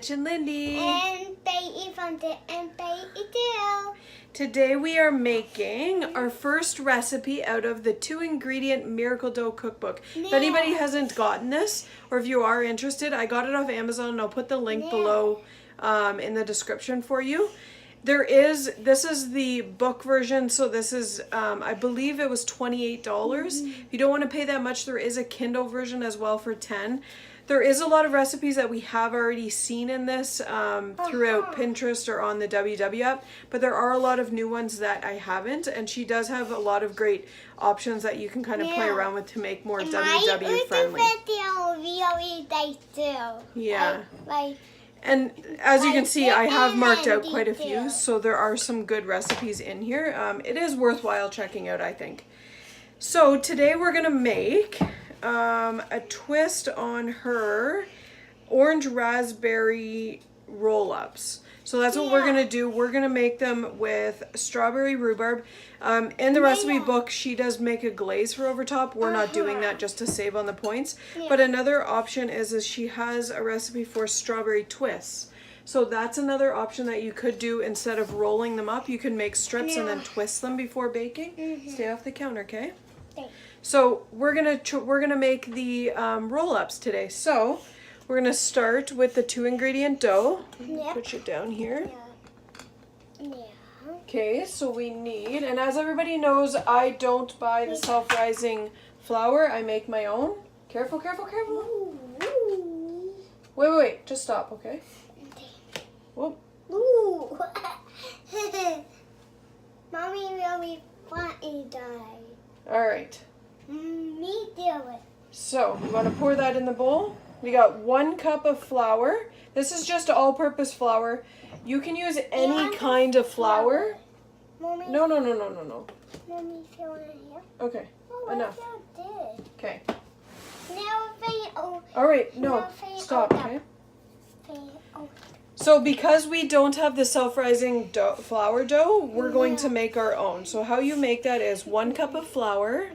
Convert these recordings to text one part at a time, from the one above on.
Mitch and Lindy. And Baby Fonte and Baby Dill. Today we are making our first recipe out of the 2-ingredient Miracle Dough Cookbook. If anybody hasn't gotten this, or if you are interested, I got it off Amazon and I'll put the link below in the description for you. This is the book version, so this is, I believe it was $28. If you don't want to pay that much, there is a Kindle version as well for $10. There is a lot of recipes that we have already seen in this throughout Pinterest or on the WW app, but there are a lot of new ones that I haven't, and she does have a lot of great options that you can kind of play around with to make more WW friendly. Yeah. And as you can see, I have marked out quite a few, so there are some good recipes in here. It is worthwhile checking out, I think. So today we're going to make a twist on her orange raspberry roll-ups. So that's what we're going to do. We're going to make them with strawberry rhubarb. In the recipe book, she does make a glaze for over top. We're not doing that just to save on the points. But another option is she has a recipe for strawberry twists. So that's another option that you could do. Instead of rolling them up, you can make strips and then twist them before baking. Stay off the counter, okay? So we're gonna make the roll-ups today. So we're gonna start with the 2-ingredient dough. Put it down here. Okay, so we need, and as everybody knows, I don't buy the self-rising flour. I make my own. Careful, careful, careful. Wait, just stop, okay? Whoop. Ooh. Mommy really funny died. All right. Me do it. So you want to pour that in the bowl. We got 1 cup of flour. This is just all-purpose flour. You can use any kind of flour. Mommy. No. Mommy, feel it here. Okay, enough. Okay. Now All right, no, stop, okay? So because we don't have the self-rising flour dough, we're going to make our own. So how you make that is 1 cup of flour.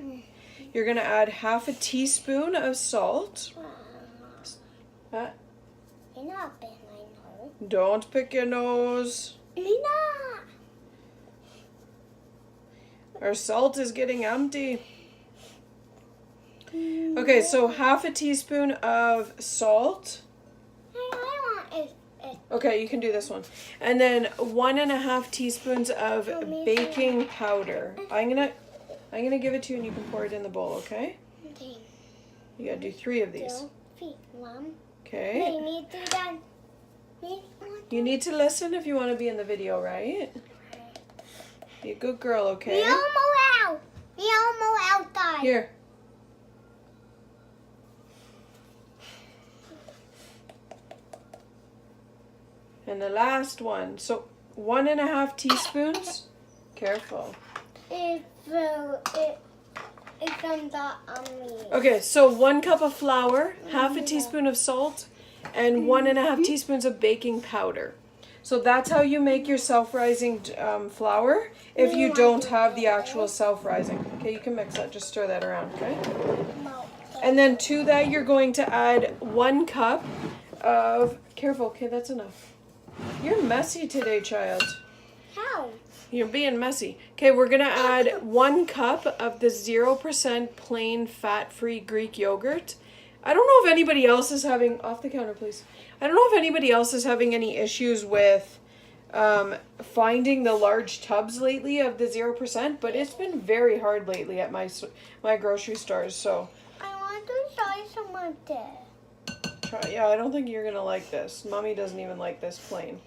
You're going to add half a teaspoon of salt. Don't pick your nose. Our salt is getting empty. Okay, so half a teaspoon of salt. Okay, you can do this one. And then 1.5 teaspoons of baking powder. I'm gonna give it to you and you can pour it in the bowl, okay? Okay. You gotta do 3 of these. Okay. You need to listen if you want to be in the video, right? Be a good girl, okay? Here. And the last one. So 1.5 teaspoons. Careful. Okay, so 1 cup of flour, half a teaspoon of salt, and 1.5 teaspoons of baking powder. So that's how you make your self-rising flour if you don't have the actual self-rising. Okay, you can mix that. Just stir that around, okay? And then to that, you're going to add 1 cup of... Careful, okay, that's enough. You're messy today, child. How? You're being messy. Okay, we're going to add 1 cup of the 0% plain fat-free Greek yogurt. I don't know if anybody else is having... Off the counter, please. I don't know if anybody else is having any issues with finding the large tubs lately of the 0%, but it's been very hard lately at my grocery stores, so... I want to try some of this. Yeah, I don't think you're going to like this. Mommy doesn't even like this plain.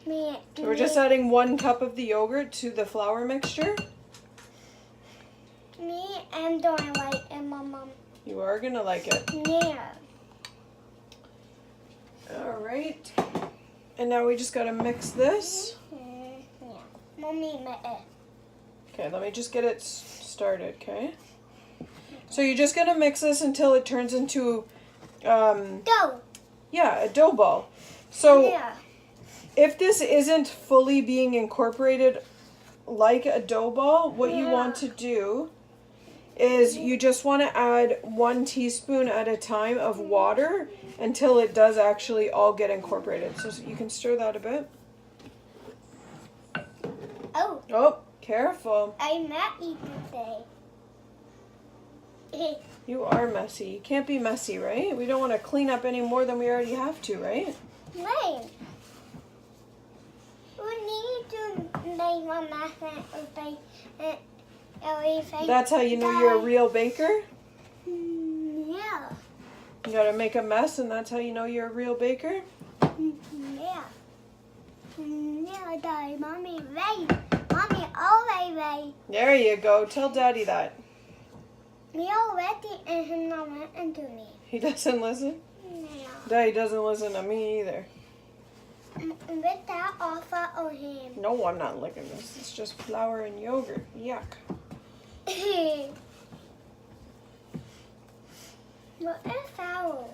So we're just adding 1 cup of the yogurt to the flour mixture. Me and don't like it, Mom. You are going to like it. Yeah. All right. And now we just got to mix this. Yeah. Mommy, Okay, let me just get it started, okay? So you're just going to mix this until it turns into... dough. Yeah, a dough ball. So if this isn't fully being incorporated like a dough ball, what you want to do is you just want to add 1 teaspoon at a time of water until it does actually all get incorporated. So you can stir that a bit. Oh, Oh, careful. I'm messy today. You are messy. You can't be messy, right? We don't want to clean up any more than we already have to, right? Right. We need to make one mess everything. That's how you know you're a real baker? Yeah. You gotta make a mess, and that's how you know you're a real baker? Yeah. Yeah, Daddy. Mommy, right. Mommy, always right. There you go. Tell Daddy that. Me already and him not listening to me. He doesn't listen? Yeah. Daddy doesn't listen to me either. With that offer on him. No, I'm not licking this. It's just flour and yogurt. Yuck. What is flour?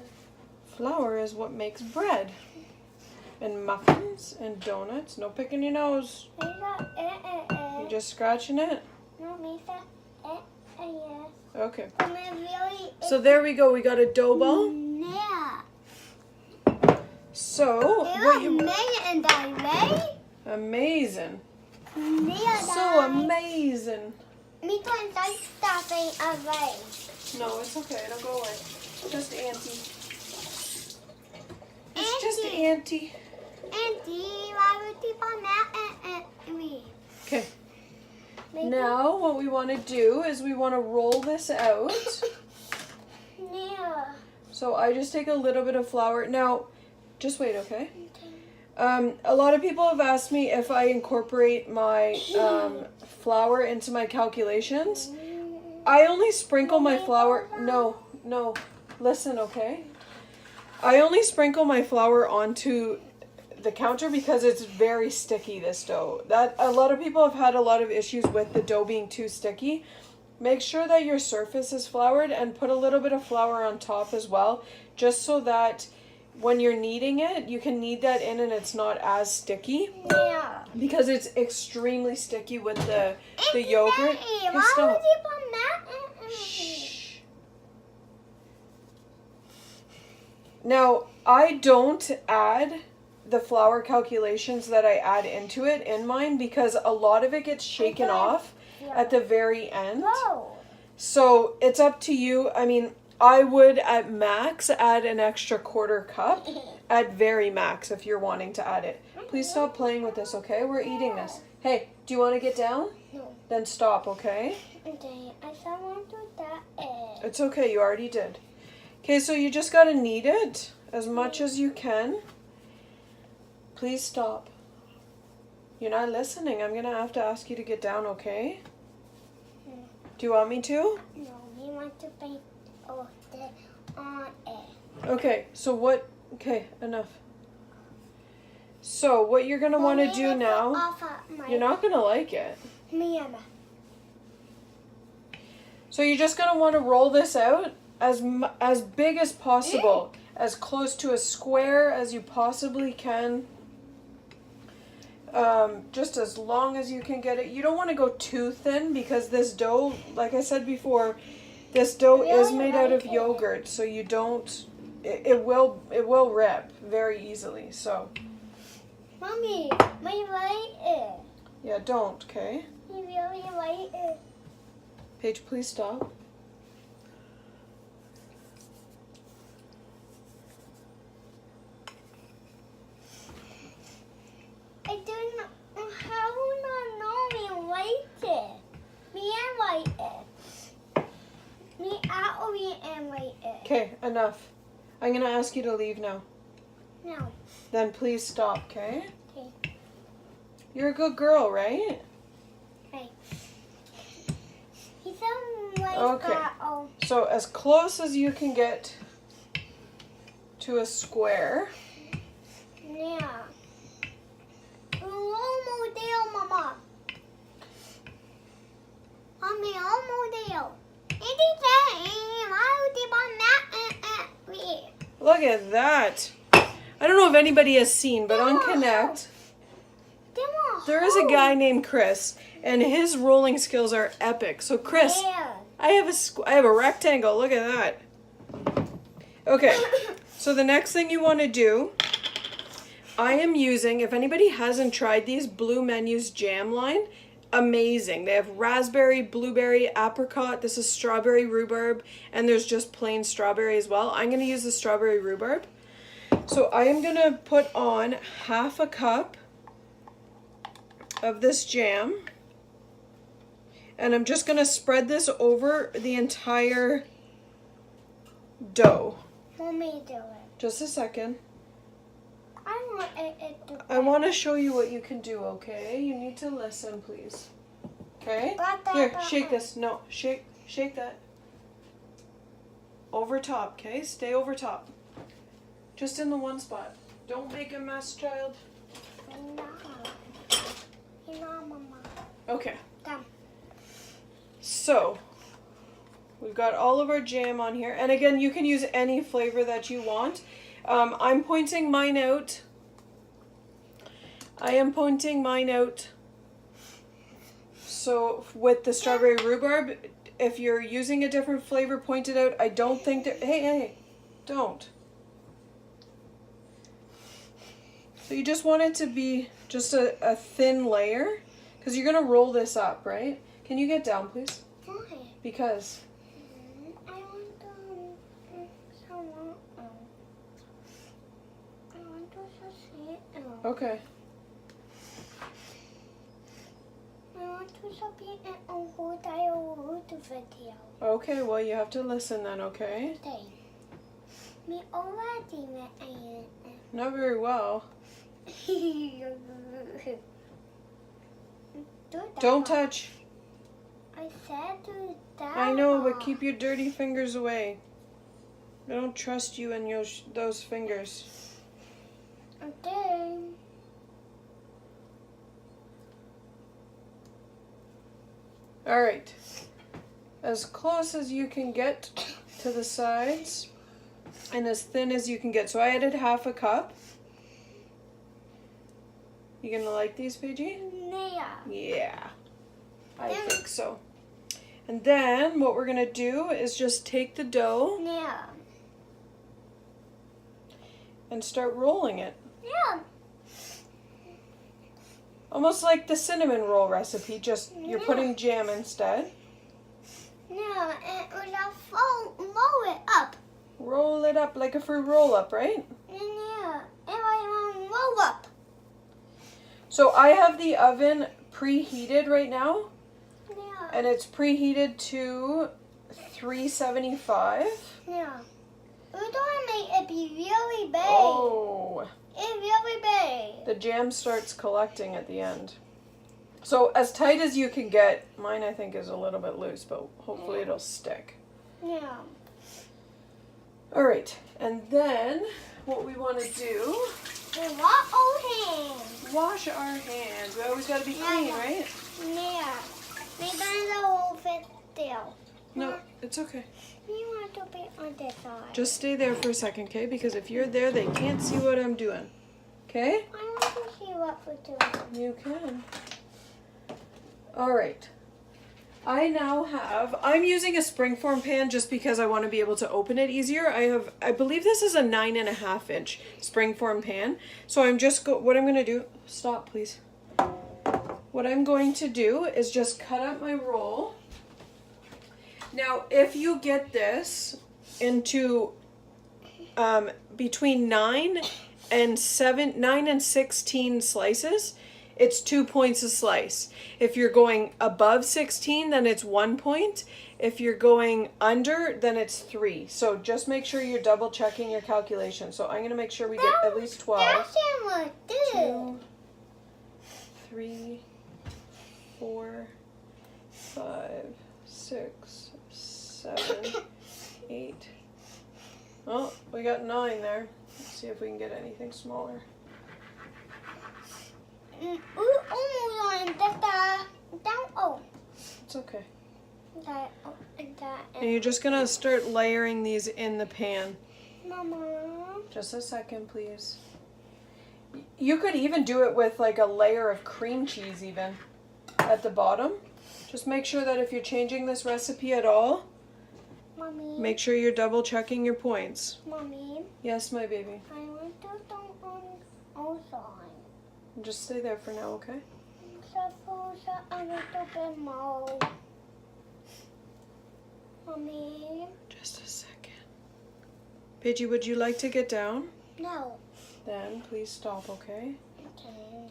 Flour is what makes bread. And muffins and donuts. No picking your nose. You just scratching it? No, Lisa. Yes. Okay. And it really. So there we go. We got a dough ball. Yeah. So, It what was you... amazing, Daddy, right? Amazing. Yeah, So Daddy. amazing. Me can start stuffing away. No, it's okay. It'll go away. Just Auntie. It's Auntie. just Auntie. Auntie, why would you on that and me? Okay. Now what we want to do is we want to roll this out. Yeah. So I just take a little bit of flour. Now, just wait, okay? A lot of people have asked me if I incorporate my flour into my calculations. I only sprinkle my flour. No. Listen, okay? I only sprinkle my flour onto the counter because it's very sticky, this dough. That a lot of people have had a lot of issues with the dough being too sticky. Make sure that your surface is floured and put a little bit of flour on top as well, just so that when you're kneading it, you can knead that in and it's not as sticky. Yeah. Because it's extremely sticky with the yogurt. Daddy, Okay, why stop. would you on that? Shh. Now, I don't add the flour calculations that I add into it in mine because a lot of it gets shaken off at the very end. Whoa. So it's up to you. I mean, I would at max add an extra 1/4 cup at very max if you're wanting to add it. Please stop playing with this, okay? We're eating this. Hey, do you want to get down? No. Then stop, okay? Okay, I don't want to do that. It's okay, you already did. Okay, so you just gotta knead it as much as you can. Please stop. You're not listening. I'm gonna have to ask you to get down, okay? Do you want me to? No, we want to paint on it. Okay, so what? Okay, enough. So what you're gonna want to do now? You're not gonna like it. So you're just gonna want to roll this out as big as possible, as close to a square as you possibly can. Just as long as you can get it. You don't want to go too thin because this dough, like I said before, this dough is made out of yogurt, so you don't. It will rip very easily. So. Mommy, my right ear. Yeah, don't. Okay. You really right ear. Paige, please stop. I don't know how not know me right it. Me and right it. Me out me and right it. Okay, enough. I'm gonna ask you to leave now. No. Then please stop, okay? Okay. You're a good girl, right? Right. He's a right Okay. So as close as you can get to a square. Yeah. Almost there, Mama. Mommy, almost there. Look at that. I don't know if anybody has seen, but on Connect, there is a guy named Chris, and his rolling skills are epic. So Chris, I have a rectangle. Look at that. Okay, so the next thing you want to do, I am using, if anybody hasn't tried these, Blue Menus jam line, amazing. They have raspberry, blueberry, apricot. This is strawberry rhubarb, and there's just plain strawberry as well. I'm going to use the strawberry rhubarb. So I am going to put on half a cup of this jam. And I'm just going to spread this over the entire dough. Let me do it. Just a second. I I want to show you what you can do, okay? You need to listen, please. Okay? Here, shake this. No, shake that. Over top, okay? Stay over top. Just in the one spot. Don't make a mess, child. No. No, Mama. Okay. Come. So, we've got all of our jam on here. And again, you can use any flavor that you want. I'm pointing mine out. I am pointing mine out. So, with the strawberry rhubarb, if you're using a different flavor, point it out. I don't think that... Hey, don't. So you just want it to be just a thin layer. Because you're going to roll this up, right? Can you get down, please? Why? Because... I want to see it. Okay. I want to see it on whole video. Okay, well, you have to listen then, okay? Okay. Me already met Not very well. Don't touch. I said to that. I know, but keep your dirty fingers away. I don't trust you and those fingers. Okay. All right. As close as you can get to the sides and as thin as you can get. So I added half a cup. You gonna like these, Paigey? Yeah. Yeah, I think so. And then what we're gonna do is just take the dough Yeah. and start rolling it. Yeah. Almost like the cinnamon roll recipe, just you're Yeah. putting jam instead. Yeah, and we're gonna roll it up. Roll it up like a fruit roll up, right? Yeah, and I want to roll up. So I have the oven preheated right now, Yeah. and it's preheated to 375. Yeah. We're gonna make it be really big. Oh, It's really big. the jam starts collecting at the end. So as tight as you can get. Mine I think is a little bit loose, but hopefully it'll stick. Yeah. All right, and then what we want to do, We want our hands. wash our hands. We always got to be clean, Yeah. right? Yeah. We're gonna hold it still. No, it's okay. We want to be on this side. Just stay there for a second, okay? Because if you're there, they can't see what I'm doing. Okay? I want to see what we're doing. You can. All right. I'm using a springform pan just because I want to be able to open it easier. I believe this is a 9.5 inch springform pan. So what I'm going to do, stop please. What I'm going to do is just cut up my roll. Now, if you get this into between 9 and 16 slices, it's 2 points a slice. If you're going above 16, then it's 1 point. If you're going under, then it's 3. So just make sure you're double checking your calculation. So I'm going to make sure we get at least 12. That's like this. 2, 3, 4, 5, 6, 7, 8. Oh, we got 9 there. Let's see if we can get anything smaller. It's okay. And you're just gonna start layering these in the pan. Mama. Just a second, please. You could even do it with like a layer of cream cheese even at the bottom. Just make sure that if you're changing this recipe at all, Mommy. make sure you're double checking your points. Mommy. Yes, my baby. I want to don't outside. Just stay there for now, okay? Suppose a little bit more. Mommy. Just a second. Paigey, would you like to get down? No. Then please stop, okay? Okay.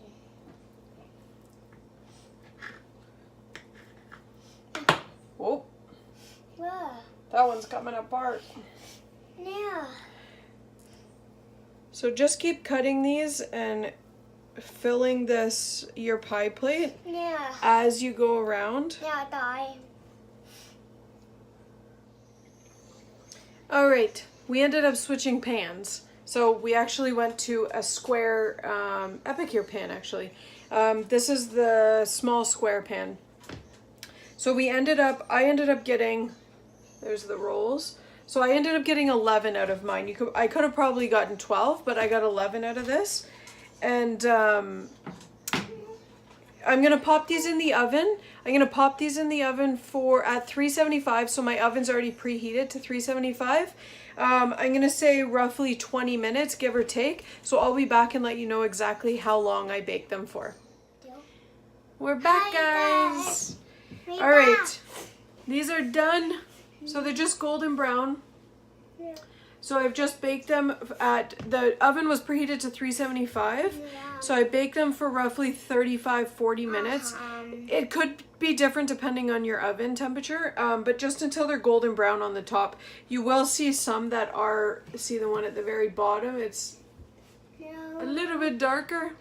Whoa, Where? that one's coming apart. Yeah. So just keep cutting these and filling your pie plate Yeah. as you go around. Yeah, die. All right, we ended up switching pans. So we actually went to a square Epicure pan, actually. This is the small square pan. So I ended up getting, there's the rolls. So I ended up getting 11 out of mine. I could have probably gotten 12, but I got 11 out of this. And I'm gonna pop these in the oven. I'm gonna pop these in the oven at 375. So my oven's already preheated to 375. I'm gonna say roughly 20 minutes, give or take. So I'll be back and let you know exactly how long I bake them for. We're back, guys. All right, these are done. So they're just golden brown. Yeah. So I've just baked them the oven was preheated to 375. Yeah. So I baked them for roughly 35-40 minutes. It could be different depending on your oven temperature, but just until they're golden brown on the top. You will see some that are, see the one at the very bottom, it's a little bit darker.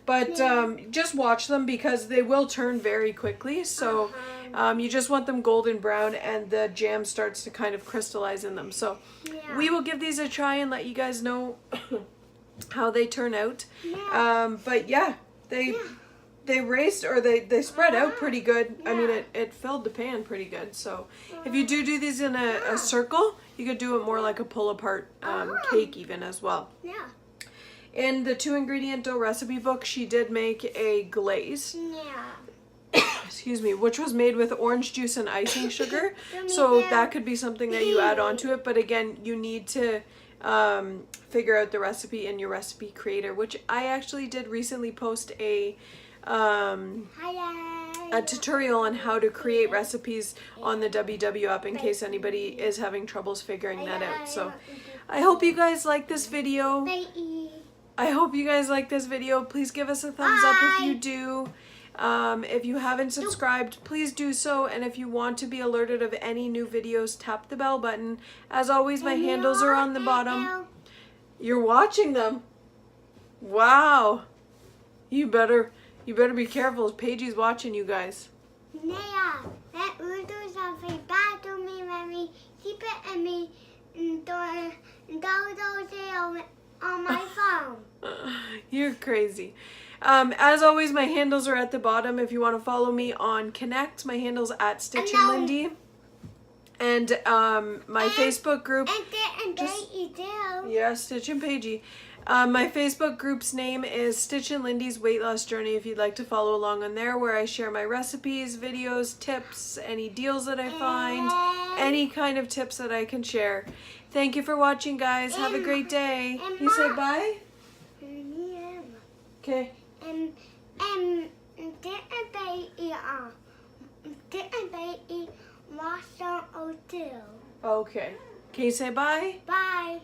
But just watch them because they will turn very quickly. So you just want them golden brown and the jam starts to kind of crystallize in them. So we will give these a try and let you guys know how they turn out. But yeah, they raised, or they spread out pretty good. I mean, it filled the pan pretty good. So if you do these in a circle, you could do it more like a pull apart cake even as well. Yeah. In the 2-ingredient dough recipe book, she did make a glaze. Yeah. Excuse me, which was made with orange juice and icing sugar. So that could be something that you add on to it. But again, you need to figure out the recipe in your recipe creator, which I actually did recently post a tutorial on how to create recipes on the WW app in case anybody is having troubles figuring that out. So I hope you guys like this video. Please give us a thumbs up if you do. If you haven't subscribed, please do so. And if you want to be alerted of any new videos, tap the bell button. As always, my handles are on the bottom. You're watching them? Wow. You better be careful. Paigey's watching you guys. Yeah, that will do something bad to me, Mommy. Keep it in me and don't on my phone. You're crazy. As always, my handles are at the bottom. If you want to follow me on Connect, my handle's at Stitch and Lindy. And my Facebook group. Yeah, Stitch and Paigey. My Facebook group's name is Stitch and Lindy's Weight Loss Journey if you'd like to follow along on there, where I share my recipes, videos, tips, any deals that I find, any kind of tips that I can share. Thank you for watching, guys. Have a great day. You say bye? Okay. Okay. Can you say bye? Bye.